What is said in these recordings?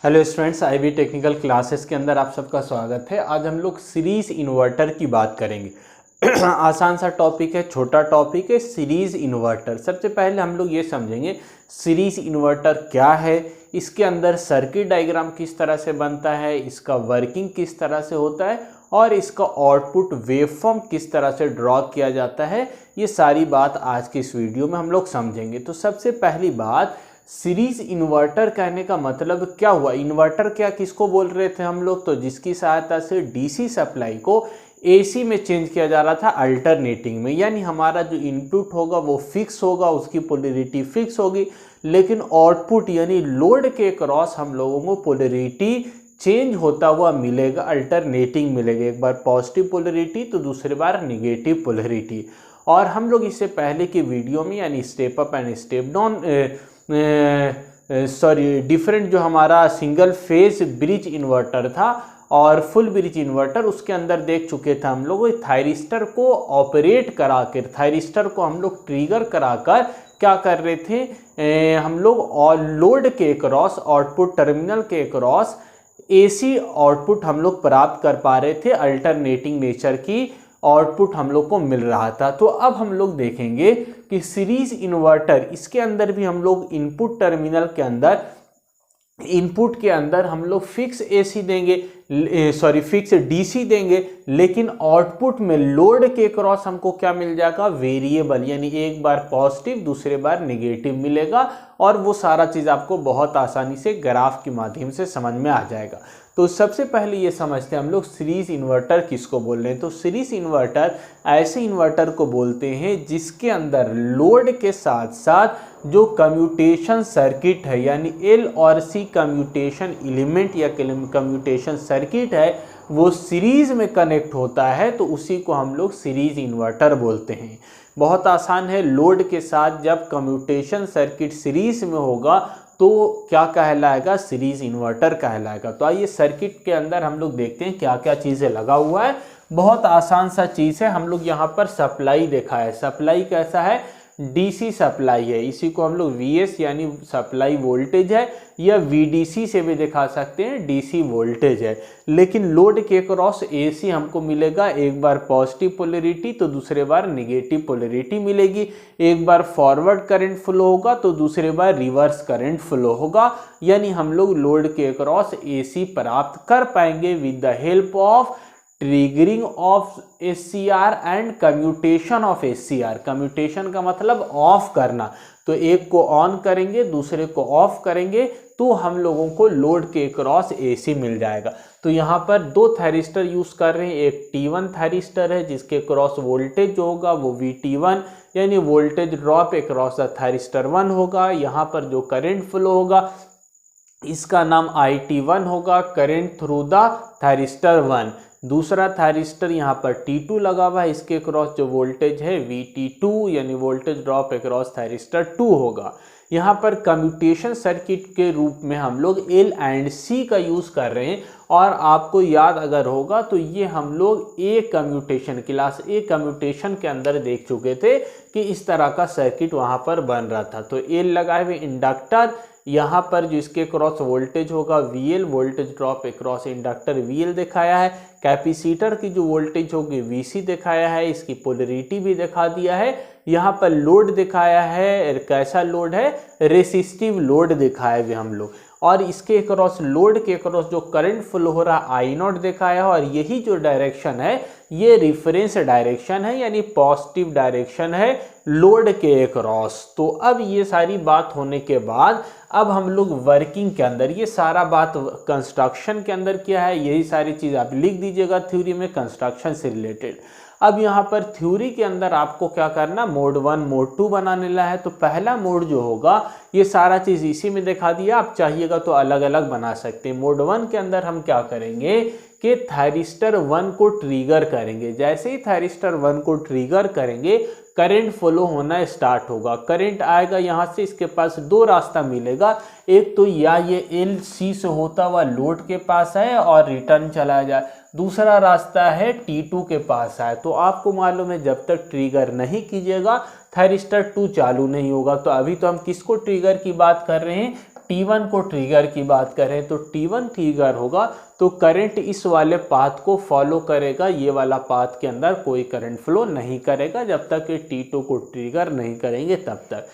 Hello students, IB technical classes के अंदर आप सबका स्वागत है। आज हम लोग सीरीज इन्वर्टर की बात करेंगे। आसान सा टॉपिक है, छोटा टॉपिक है, सीरीज इन्वर्टर। सबसे पहले हम लोग ये समझेंगे सीरीज इन्वर्टर क्या है, इसके अंदर सर्किट डायग्राम किस तरह से बनता है, इसका वर्किंग किस तरह से होता है और इसका आउटपुट वेवफॉर्म किस तरह से ड्रॉ किया जाता है। ये सारी बात आज के इस वीडियो में हम लोग समझेंगे। तो सबसे पहली बात, सीरीज इन्वर्टर कहने का मतलब क्या हुआ। इन्वर्टर क्या किसको बोल रहे थे हम लोग, तो जिसकी सहायता से डीसी सप्लाई को एसी में चेंज किया जा रहा था अल्टरनेटिंग में। यानी हमारा जो इनपुट होगा वो फिक्स होगा, उसकी पोलैरिटी फिक्स होगी, लेकिन आउटपुट यानी लोड के क्रॉस हम लोगों को पोलैरिटी चेंज होता हुआ मिलेगा, अल्टरनेटिंग मिलेगा। एक बार पॉजिटिव पोलैरिटी तो दूसरी बार निगेटिव पोलैरिटी। और हम लोग इससे पहले की वीडियो में यानी step up and step down different जो हमारा सिंगल फेज ब्रिज इन्वर्टर था और फुल ब्रिज इन्वर्टर, उसके अंदर देख चुके थे हम लोग। थायरिस्टर को ऑपरेट करा कर, थायरिस्टर को हम लोग ट्रिगर कराकर क्या कर रहे थे, हम लोग और लोड के क्रॉस आउटपुट टर्मिनल के क्रॉस एसी आउटपुट हम लोग प्राप्त कर पा रहे थे। अल्टरनेटिंग नेचर की आउटपुट हम लोग को मिल रहा था। तो अब हम लोग देखेंगे कि सीरीज इन्वर्टर, इसके अंदर भी हम लोग इनपुट टर्मिनल के अंदर, इनपुट के अंदर हम लोग फिक्स एसी देंगे, फिक्स डीसी देंगे, लेकिन आउटपुट में लोड के क्रॉस हमको क्या मिल जाएगा, वेरिएबल। यानी एक बार पॉजिटिव दूसरे बार नेगेटिव मिलेगा और वो सारा चीज़ आपको बहुत आसानी से ग्राफ के माध्यम से समझ में आ जाएगा। तो सबसे पहले ये समझते हैं हम लोग सीरीज इन्वर्टर किसको बोल रहे हैं। तो सीरीज इन्वर्टर ऐसे इन्वर्टर को बोलते हैं जिसके अंदर लोड के साथ साथ जो कम्यूटेशन सर्किट है, यानी एल और सी कम्यूटेशन एलिमेंट या कम्यूटेशन सर्किट है, वो सीरीज में कनेक्ट होता है, तो उसी को हम लोग सीरीज इन्वर्टर बोलते हैं। बहुत आसान है, लोड के साथ जब कम्यूटेशन सर्किट सीरीज में होगा तो क्या कहलाएगा, सीरीज इन्वर्टर कहलाएगा। तो आइए सर्किट के अंदर हम लोग देखते हैं क्या क्या चीज़ें लगा हुआ है। बहुत आसान सा चीज़ है। हम लोग यहाँ पर सप्लाई देखा है, सप्लाई कैसा है, डीसी सप्लाई है। इसी को हम लोग वीएस यानी सप्लाई वोल्टेज है, या वीडीसी से भी दिखा सकते हैं, डीसी वोल्टेज है। लेकिन लोड के क्रॉस एसी हमको मिलेगा, एक बार पॉजिटिव पोलैरिटी तो दूसरे बार नेगेटिव पोलैरिटी मिलेगी। एक बार फॉरवर्ड करंट फ्लो होगा तो दूसरे बार रिवर्स करंट फ्लो होगा। यानी हम लोग लोड के क्रॉस एसी प्राप्त कर पाएंगे with the help of triggering of SCR and commutation of SCR. Commutation का मतलब ऑफ करना, तो एक को ऑन करेंगे दूसरे को ऑफ करेंगे तो हम लोगों को लोड के क्रॉस एसी मिल जाएगा। तो यहाँ पर दो थायरिस्टर यूज कर रहे हैं। एक T1 थायरिस्टर है जिसके क्रॉस वोल्टेज जो होगा वो VT1 यानी voltage drop across the thyristor 1 होगा। यहाँ पर जो करंट फ्लो होगा इसका नाम IT1 होगा, करंट थ्रू द थायरिस्टर 1। दूसरा थायरिस्टर यहाँ पर T2 लगा हुआ है, इसके क्रॉस जो वोल्टेज है VT2 यानी वोल्टेज ड्रॉप अक्रॉस थायरिस्टर 2 होगा। यहाँ पर कम्यूटेशन सर्किट के रूप में हम लोग L एंड C का यूज़ कर रहे हैं। और आपको याद अगर होगा तो ये हम लोग ए कम्यूटेशन, क्लास ए कम्यूटेशन के अंदर देख चुके थे कि इस तरह का सर्किट वहाँ पर बन रहा था। तो L लगाए हुए इंडक्टर, यहाँ पर जो इसके क्रॉस वोल्टेज होगा VL, voltage drop across inductor VL दिखाया है। कैपेसिटर की जो वोल्टेज होगी VC दिखाया है, इसकी पोलैरिटी भी दिखा दिया है। यहाँ पर लोड दिखाया है, कैसा लोड है, रेसिस्टिव लोड दिखाया है हम लोग। और इसके क्रॉस लोड के क्रॉस जो करंट फ्लो हो रहा है I0 दिखाया है। और यही जो डायरेक्शन है ये रेफरेंस डायरेक्शन है, यानी पॉजिटिव डायरेक्शन है लोड के क्रॉस। तो अब ये सारी बात होने के बाद अब हम लोग वर्किंग के अंदर, ये सारा बात कंस्ट्रक्शन के अंदर क्या है, यही सारी चीज़ आप लिख दीजिएगा थ्योरी में कंस्ट्रक्शन से रिलेटेड। अब यहाँ पर थ्योरी के अंदर आपको क्या करना, मोड 1 मोड 2 बनाने ला है। तो पहला मोड जो होगा ये सारा चीज़ इसी में दिखा दिया, आप चाहिएगा तो अलग अलग बना सकते हैं। मोड 1 के अंदर हम क्या करेंगे कि थायरिस्टर 1 को ट्रिगर करेंगे। जैसे ही थायरिस्टर 1 को ट्रिगर करेंगे करंट फ्लो होना स्टार्ट होगा। करंट आएगा यहाँ से, इसके पास दो रास्ता मिलेगा। एक तो या ये LC से होता हुआ लोड के पास है और रिटर्न चला जाए, दूसरा रास्ता है T2 के पास है। तो आपको मालूम है जब तक ट्रिगर नहीं कीजिएगा थायरिस्टर 2 चालू नहीं होगा। तो अभी तो हम किसको ट्रिगर की बात कर रहे हैं, T1 को ट्रिगर की बात करें तो T1 ट्रिगर होगा तो करंट इस वाले पाथ को फॉलो करेगा, ये वाला पाथ के अंदर कोई करंट फ्लो नहीं करेगा जब तक कि T2 को ट्रिगर नहीं करेंगे तब तक।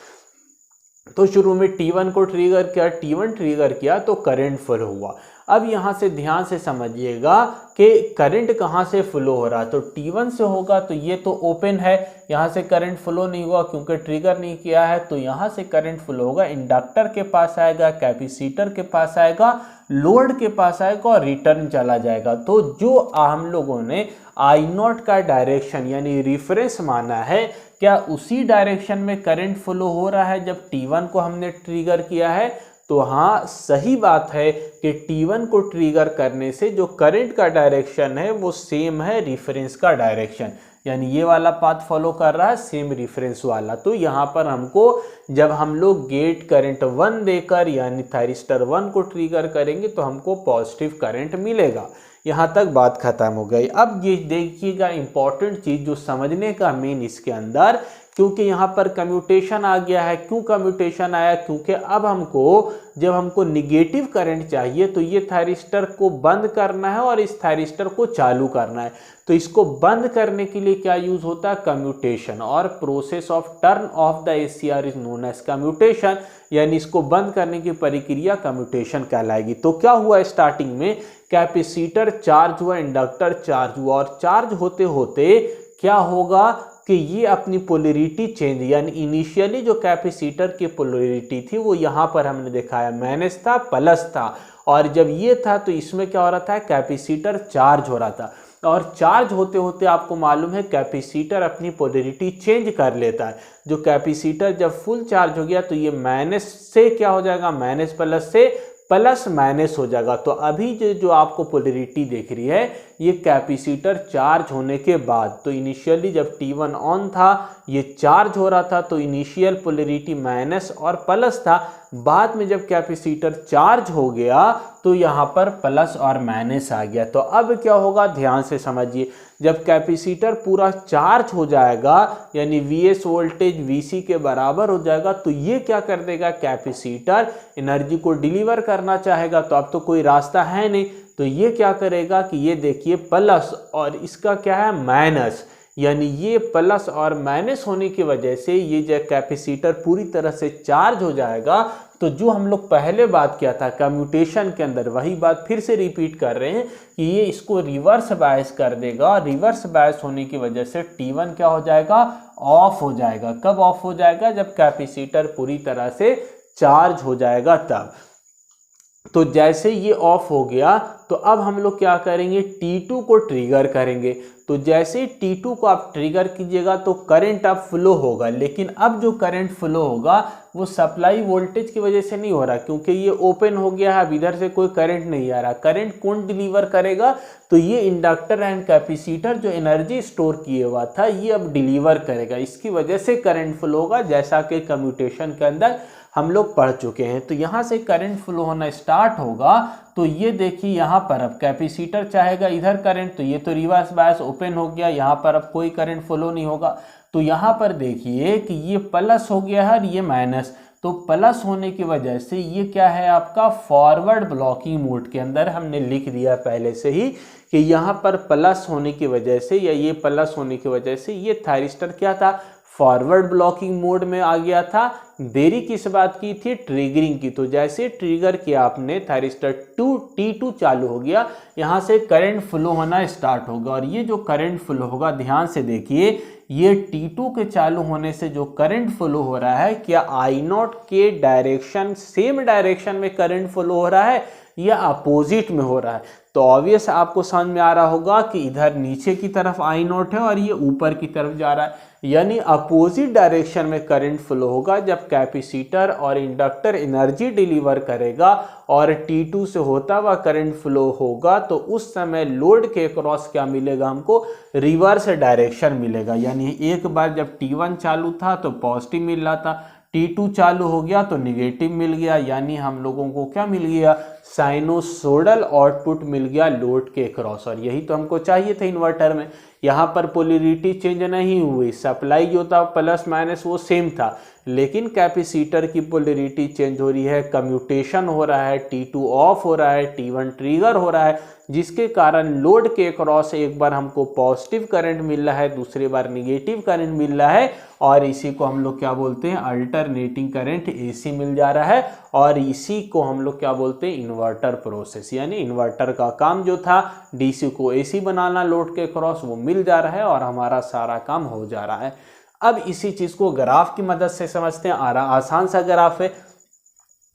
तो शुरू में T1 को ट्रिगर किया, T1 ट्रिगर किया तो करंट फ्लो हुआ। अब यहाँ से ध्यान से समझिएगा कि करंट कहाँ से फ्लो हो रहा, तो T1 से होगा, तो ये तो ओपन है, यहाँ से करंट फ्लो नहीं हुआ क्योंकि ट्रिगर नहीं किया है, तो यहाँ से करंट फ्लो होगा, इंडक्टर के पास आएगा, कैपेसिटर के पास आएगा, लोड के पास आएगा और रिटर्न चला जाएगा। तो जो हम लोगों ने I0 का डायरेक्शन यानी रिफरेंस माना है, क्या उसी डायरेक्शन में करंट फ्लो हो रहा है जब T1 को हमने ट्रिगर किया है? तो हाँ, सही बात है कि T1 को ट्रिगर करने से जो करंट का डायरेक्शन है वो सेम है रिफरेंस का डायरेक्शन, यानी ये वाला पाथ फॉलो कर रहा है सेम रिफरेंस वाला। तो यहाँ पर हमको जब हम लोग गेट करंट 1 देकर यानी थायरिस्टर 1 को ट्रिगर करेंगे तो हमको पॉजिटिव करंट मिलेगा। यहाँ तक बात खत्म हो गई। अब ये देखिएगा इंपॉर्टेंट चीज़ जो समझने का मेन इसके अंदर, क्योंकि यहाँ पर कम्यूटेशन आ गया है। क्यों कम्यूटेशन आया? क्योंकि अब जब हमको निगेटिव करंट चाहिए तो ये थायरिस्टर को बंद करना है और इस थायरिस्टर को चालू करना है। तो इसको बंद करने के लिए क्या यूज होता है? कम्यूटेशन। और process of turn off the ACR is known as commutation, यानी इसको बंद करने की प्रक्रिया कम्यूटेशन कहलाएगी। तो क्या हुआ स्टार्टिंग में, कैपेसिटर चार्ज हुआ, इंडक्टर चार्ज हुआ, और चार्ज होते होते क्या होगा कि ये अपनी पोलैरिटी चेंज, यानी इनिशियली जो कैपेसिटर की पोलैरिटी थी वो यहाँ पर हमने दिखाया माइनस था, प्लस था, और जब ये था तो इसमें क्या हो रहा था? कैपेसिटर चार्ज हो रहा था, और चार्ज होते होते आपको मालूम है कैपेसिटर अपनी पोलैरिटी चेंज कर लेता है। जो कैपेसिटर जब फुल चार्ज हो गया तो ये माइनस से क्या हो जाएगा? माइनस प्लस से प्लस माइनस हो जाएगा। तो अभी जो आपको पोलैरिटी दिख रही है ये कैपेसिटर चार्ज होने के बाद, तो इनिशियली जब T1 ऑन था ये चार्ज हो रहा था तो इनिशियल पोलैरिटी माइनस और प्लस था। बाद में जब कैपेसिटर चार्ज हो गया तो यहाँ पर प्लस और माइनस आ गया। तो अब क्या होगा? ध्यान से समझिए, जब कैपेसिटर पूरा चार्ज हो जाएगा यानी Vs वोल्टेज Vc के बराबर हो जाएगा तो ये क्या कर देगा? कैपेसिटर एनर्जी को डिलीवर करना चाहेगा, तो अब तो कोई रास्ता है नहीं, तो ये क्या करेगा कि ये देखिए प्लस और इसका क्या है? माइनस, यानी ये प्लस और माइनस होने की वजह से ये जब कैपेसिटर पूरी तरह से चार्ज हो जाएगा तो जो हम लोग पहले बात किया था कम्यूटेशन के अंदर, वही बात फिर से रिपीट कर रहे हैं कि ये इसको रिवर्स बायस कर देगा। रिवर्स बायस होने की वजह से T1 क्या हो जाएगा? ऑफ हो जाएगा। कब ऑफ हो जाएगा? जब कैपेसिटर पूरी तरह से चार्ज हो जाएगा तब। तो जैसे ये ऑफ हो गया तो अब हम लोग क्या करेंगे? T2 को ट्रिगर करेंगे। तो जैसे T2 को आप ट्रिगर कीजिएगा तो करंट अब फ्लो होगा, लेकिन अब जो करंट फ्लो होगा वो सप्लाई वोल्टेज की वजह से नहीं हो रहा, क्योंकि ये ओपन हो गया है, अब इधर से कोई करंट नहीं आ रहा। करंट कौन डिलीवर करेगा? तो ये इंडक्टर एंड कैपेसिटर जो एनर्जी स्टोर किए हुआ था ये अब डिलीवर करेगा, इसकी वजह से करंट फ्लो होगा, जैसा कि कम्यूटेशन के अंदर हम लोग पढ़ चुके हैं। तो यहाँ से करंट फ्लो होना स्टार्ट होगा। तो ये देखिए यहाँ पर अब कैपेसिटर चाहेगा इधर करंट, तो ये तो रिवर्स बायस ओपन हो गया, यहाँ पर अब कोई करंट फ्लो नहीं होगा। तो यहाँ पर देखिए कि ये प्लस हो गया है और ये माइनस, तो प्लस होने की वजह से ये क्या है? आपका फॉरवर्ड ब्लॉकिंग मोड के अंदर हमने लिख दिया पहले से ही कि यहाँ पर प्लस होने की वजह से या ये प्लस होने की वजह से ये थायरिस्टर क्या था? फॉरवर्ड ब्लॉकिंग मोड में आ गया था। देरी किस बात की थी? ट्रिगरिंग की। तो जैसे ट्रिगर किया आपने थायरिस्टर T2 चालू हो गया, यहाँ से करंट फ्लो होना स्टार्ट होगा, और ये जो करंट फ्लो होगा ध्यान से देखिए, ये T2 के चालू होने से जो करंट फ्लो हो रहा है, क्या I0 के डायरेक्शन सेम डायरेक्शन में करंट फ्लो हो रहा है या अपोजिट में हो रहा है? तो ऑब्वियस आपको समझ में आ रहा होगा कि इधर नीचे की तरफ I0 है और ये ऊपर की तरफ जा रहा है, यानी अपोजिट डायरेक्शन में करंट फ्लो होगा जब कैपेसिटर और इंडक्टर एनर्जी डिलीवर करेगा और T2 से होता हुआ करंट फ्लो होगा, तो उस समय लोड के क्रॉस क्या मिलेगा? हमको रिवर्स डायरेक्शन मिलेगा। यानी एक बार जब T1 चालू था तो पॉजिटिव मिल रहा था, T2 चालू हो गया तो निगेटिव मिल गया, यानी हम लोगों को क्या मिल गया? साइनोसोडल आउटपुट मिल गया लोड के क्रॉस, और यही तो हमको चाहिए था इन्वर्टर में। यहाँ पर पोलैरिटी चेंज नहीं हुई, सप्लाई जो था प्लस माइनस वो सेम था, लेकिन कैपेसिटर की पोलैरिटी चेंज हो रही है, कम्यूटेशन हो रहा है, T2 ऑफ हो रहा है, T1 ट्रिगर हो रहा है, जिसके कारण लोड के क्रॉस एक बार हमको पॉजिटिव करंट मिल रहा है, दूसरी बार निगेटिव करंट मिल रहा है, और इसी को हम लोग क्या बोलते हैं, अल्टरनेटिंग करंट AC मिल जा रहा है, और इसी को हम लोग क्या बोलते हैं, इन्वर्टर प्रोसेस। यानी इन्वर्टर का काम जो था DC को AC बनाना लोड के क्रॉस, वो मिल जा रहा है और हमारा सारा काम हो जा रहा है। अब इसी चीज को ग्राफ की मदद से समझते हैं। आसान सा ग्राफ है,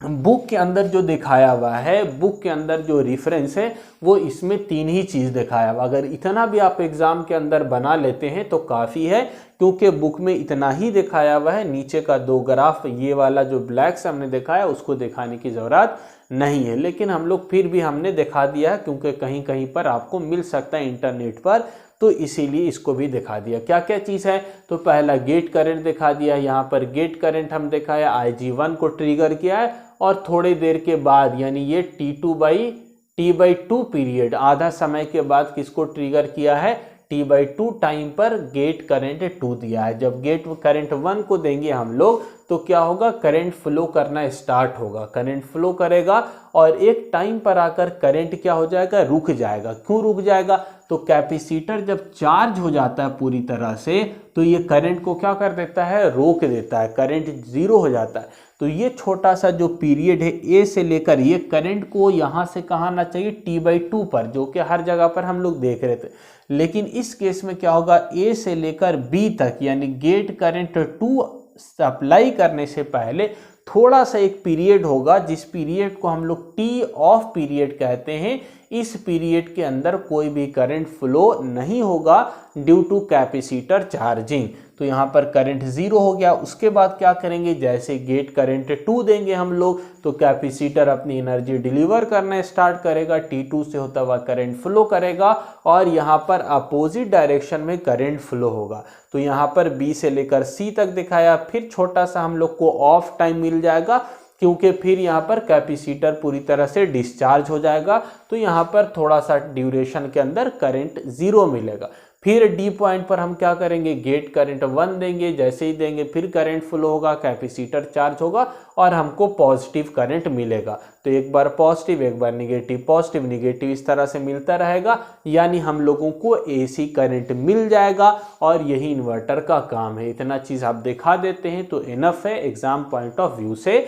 बुक के अंदर जो दिखाया हुआ है, बुक के अंदर जो रेफरेंस है वो इसमें 3 ही चीज़ दिखाया हुआ। अगर इतना भी आप एग्जाम के अंदर बना लेते हैं तो काफ़ी है, क्योंकि बुक में इतना ही दिखाया हुआ है। नीचे का 2 ग्राफ, ये वाला जो ब्लैक से हमने दिखाया उसको दिखाने की ज़रूरत नहीं है, लेकिन हम लोग फिर भी हमने दिखा दिया है, क्योंकि कहीं कहीं पर आपको मिल सकता है इंटरनेट पर, तो इसीलिए इसको भी दिखा दिया। क्या क्या चीज़ है, तो पहला गेट करंट दिखा दिया, यहाँ पर गेट करंट हम दिखाया, IG1 को ट्रिगर किया है, और थोड़ी देर के बाद यानी ये T/2 पीरियड, आधा समय के बाद किसको ट्रिगर किया है, T/2 टाइम पर गेट करंट 2 दिया है। जब गेट करंट 1 को देंगे हम लोग तो क्या होगा, करंट फ्लो करना स्टार्ट होगा, करंट फ्लो करेगा, और एक टाइम पर आकर करंट क्या हो जाएगा, रुक जाएगा। क्यों रुक जाएगा, तो कैपेसिटर जब चार्ज हो जाता है पूरी तरह से तो ये करंट को क्या कर देता है, रोक देता है, करंट 0 हो जाता है। तो ये छोटा सा जो पीरियड है ए से लेकर, ये करंट को यहाँ से कहाँ आना चाहिए, T/2 पर, जो कि हर जगह पर हम लोग देख रहे थे। लेकिन इस केस में क्या होगा, ए से लेकर बी तक यानी गेट करंट 2 सप्लाई करने से पहले थोड़ा सा एक पीरियड होगा, जिस पीरियड को हम लोग T ऑफ पीरियड कहते हैं। इस पीरियड के अंदर कोई भी करंट फ्लो नहीं होगा ड्यू टू कैपेसिटर चार्जिंग। तो यहाँ पर करंट 0 हो गया। उसके बाद क्या करेंगे, जैसे गेट करंट 2 देंगे हम लोग तो कैपेसिटर अपनी एनर्जी डिलीवर करना स्टार्ट करेगा, T2 से होता हुआ करंट फ्लो करेगा, और यहाँ पर अपोजिट डायरेक्शन में करंट फ्लो होगा। तो यहाँ पर B से लेकर C तक दिखाया, फिर छोटा सा हम लोग को ऑफ टाइम मिल जाएगा, क्योंकि फिर यहाँ पर कैपेसिटर पूरी तरह से डिस्चार्ज हो जाएगा, तो यहाँ पर थोड़ा सा ड्यूरेशन के अंदर करंट 0 मिलेगा। फिर D पॉइंट पर हम क्या करेंगे, गेट करंट 1 देंगे, जैसे ही देंगे फिर करंट फ्लो होगा, कैपेसिटर चार्ज होगा, और हमको पॉजिटिव करंट मिलेगा। तो एक बार पॉजिटिव, एक बार निगेटिव, पॉजिटिव निगेटिव इस तरह से मिलता रहेगा, यानी हम लोगों को AC करंट मिल जाएगा, और यही इन्वर्टर का काम है। इतना चीज़ आप दिखा देते हैं तो इनफ है एग्जाम पॉइंट ऑफ व्यू से,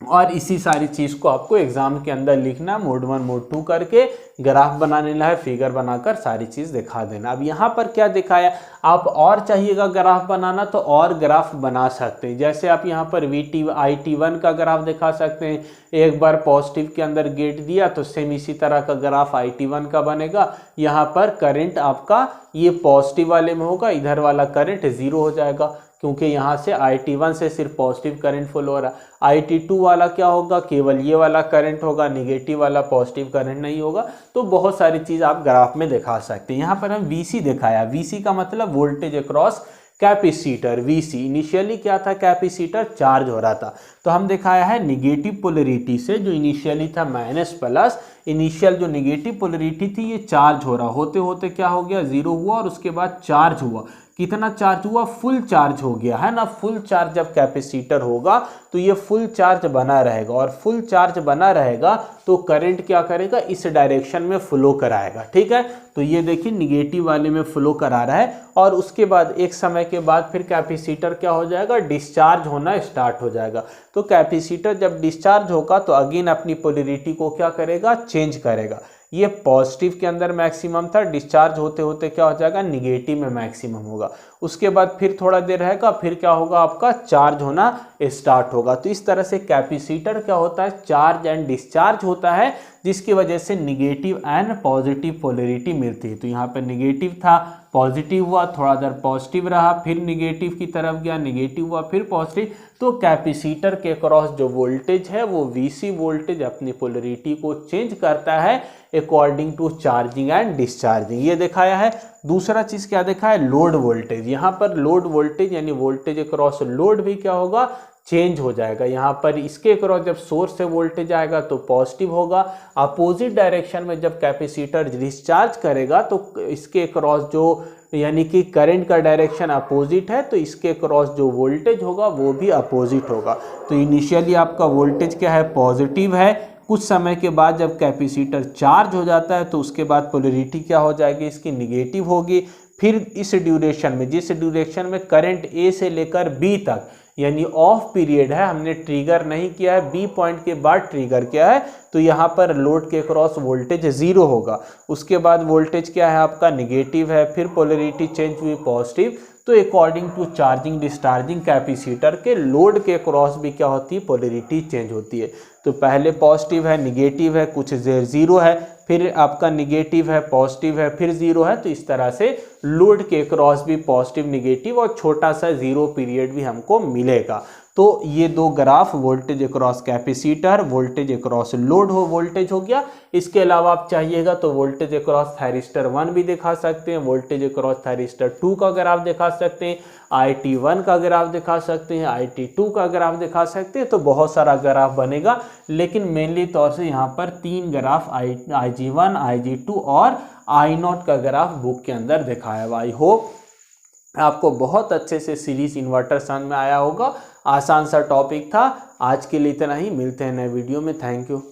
और इसी सारी चीज़ को आपको एग्जाम के अंदर लिखना, मोड 1 मोड 2 करके ग्राफ बनाने है, फिगर बनाकर सारी चीज़ दिखा देना। अब यहाँ पर क्या दिखाया, आप और चाहिएगा ग्राफ बनाना तो और ग्राफ बना सकते हैं। जैसे आप यहाँ पर IT1 का ग्राफ दिखा सकते हैं, एक बार पॉजिटिव के अंदर गेट दिया तो सेम इसी तरह का ग्राफ IT1 का बनेगा। यहाँ पर करंट आपका ये पॉजिटिव वाले में होगा, इधर वाला करंट 0 हो जाएगा, क्योंकि यहाँ से IT1 से सिर्फ पॉजिटिव करंट फ्लो हो रहा है। IT2 वाला क्या होगा, केवल ये वाला करंट होगा, निगेटिव वाला पॉजिटिव करंट नहीं होगा। तो बहुत सारी चीज़ आप ग्राफ में दिखा सकते हैं। यहाँ पर हम VC दिखाया, VC का मतलब voltage across capacitor. VC initially क्या था, कैपेसिटर चार्ज हो रहा था, तो हम दिखाया है निगेटिव पोलैरिटी से, जो इनिशियली था माइनस प्लस, इनिशियल जो निगेटिव पोलैरिटी थी ये चार्ज हो रहा, होते होते क्या हो गया, 0 हुआ, और उसके बाद चार्ज हुआ। कितना चार्ज हुआ, फुल चार्ज हो गया है ना। फुल चार्ज जब कैपेसिटर होगा तो ये फुल चार्ज बना रहेगा, और फुल चार्ज बना रहेगा तो करंट क्या करेगा, इस डायरेक्शन में फ्लो कराएगा। ठीक है, तो ये देखिए निगेटिव वाले में फ्लो करा रहा है, और उसके बाद एक समय के बाद फिर कैपेसिटर क्या हो जाएगा, डिस्चार्ज होना स्टार्ट हो जाएगा। तो कैपेसिटर जब डिस्चार्ज होगा तो अगेन अपनी पोलैरिटी को क्या करेगा, चेंज करेगा। ये पॉजिटिव के अंदर मैक्सिमम था, डिस्चार्ज होते होते क्या हो जाएगा, निगेटिव में मैक्सिमम होगा। उसके बाद फिर थोड़ा देर रहेगा, फिर क्या होगा, आपका चार्ज होना स्टार्ट होगा। तो इस तरह से कैपेसिटर क्या होता है, चार्ज एंड डिस्चार्ज होता है, जिसकी वजह से निगेटिव एंड पॉजिटिव पोलैरिटी मिलती है। तो यहाँ पर निगेटिव था, पॉजिटिव हुआ, थोड़ा देर पॉजिटिव रहा, फिर निगेटिव की तरफ गया, निगेटिव हुआ, फिर पॉजिटिव। तो कैपेसिटर के क्रॉस जो वोल्टेज है वो VC वोल्टेज अपनी पोलैरिटी को चेंज करता है according to charging and discharging, ये दिखाया है। दूसरा चीज क्या देखा है, लोड वोल्टेज। यहाँ पर लोड वोल्टेज यानी वोल्टेज अक्रॉस लोड भी क्या होगा, चेंज हो जाएगा। यहाँ पर इसके क्रॉस जब सोर्स से वोल्टेज आएगा तो पॉजिटिव होगा, अपोजिट डायरेक्शन में जब कैपेसिटर डिस्चार्ज करेगा तो इसके क्रॉस जो यानी कि करंट का डायरेक्शन अपोजिट है तो इसके क्रॉस जो वोल्टेज होगा वो भी अपोजिट होगा। तो इनिशियली आपका वोल्टेज क्या है, पॉजिटिव है। कुछ समय के बाद जब कैपेसिटर चार्ज हो जाता है तो उसके बाद पोलैरिटी क्या हो जाएगी, इसकी निगेटिव होगी। फिर इस ड्यूरेशन में, जिस ड्यूरेशन में करंट ए से लेकर बी तक यानी ऑफ पीरियड है, हमने ट्रिगर नहीं किया है, बी पॉइंट के बाद ट्रिगर किया है, तो यहाँ पर लोड के क्रॉस वोल्टेज 0 होगा। उसके बाद वोल्टेज क्या है आपका, निगेटिव है। फिर पोलैरिटी चेंज हुई पॉजिटिव। तो according to charging discharging capacitor के लोड के क्रॉस भी क्या होती है, पोलैरिटी चेंज होती है। तो पहले पॉजिटिव है, निगेटिव है, कुछ देर 0 है, फिर आपका निगेटिव है, पॉजिटिव है, फिर 0 है। तो इस तरह से लोड के क्रॉस भी पॉजिटिव, निगेटिव और छोटा सा 0 पीरियड भी हमको मिलेगा। तो ये दो graph voltage across capacitor, voltage across load हो वोल्टेज हो गया। इसके अलावा आप चाहिएगा तो वोल्टेज अक्रॉस थायरिस्टर 1 भी दिखा सकते हैं, वोल्टेज अक्रॉस थायरिस्टर 2 का ग्राफ दिखा सकते हैं, IT1 का ग्राफ दिखा सकते हैं, IT2 का ग्राफ दिखा सकते हैं। तो बहुत सारा ग्राफ बनेगा, लेकिन मेनली तौर से यहाँ पर 3 ग्राफ IG1, IG2 और I0 का ग्राफ बुक के अंदर दिखाया हुआ। आई होप आपको बहुत अच्छे से सीरीज इन्वर्टर समझ में आया होगा। आसान सा टॉपिक था। आज के लिए इतना ही, मिलते हैं नए वीडियो में। Thank you.